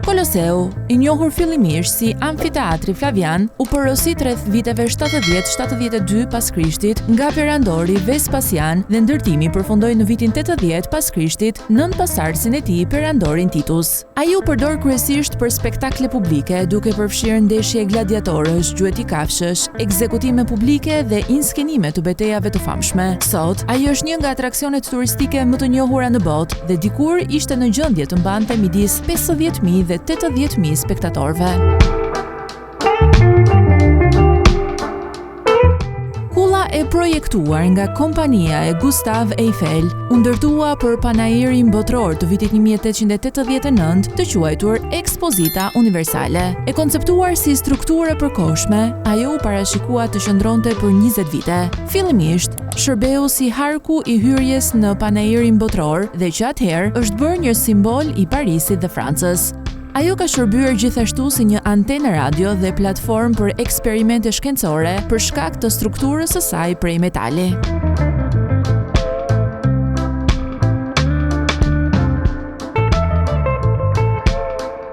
Koloseu, i njohur fillimisht si Amfiteatri Flavian, u porosit rreth viteve 70-72 pas Krishtit nga perandori Vespasian dhe ndërtimi përfundoi në vitin 80 pas Krishtit nën pasardhësin e tij perandorin Titus. Ai u përdor kryesisht për spektakle publike, duke përfshirë ndeshje gladiatorësh, gjueti kafshësh, ekzekutime publike dhe inskenime të betejave të famshme. Sot, ai është një nga atraksionet turistike më të njohura në botë dhe dikur ishte në gjendje të mbante midis 50.000 dhe 80.000 spektatorëve. Kulla e projektuar nga kompania e Gustave Eiffel u ndërtua për panairin botror të vitit 1889 të quajtur Ekspozita Universale. E konceptuar si strukturë e përkohshme, ajo u parashikua të qëndronte për 20 vite. Fillimisht, shërbeu si harku i hyrjes në panairin botror dhe që atëherë është bërë një simbol i Parisit dhe Francës. Ajo ka shërbyer gjithashtu si një antenë radio dhe platformë për eksperimente shkencore për shkak të strukturës së saj prej metali.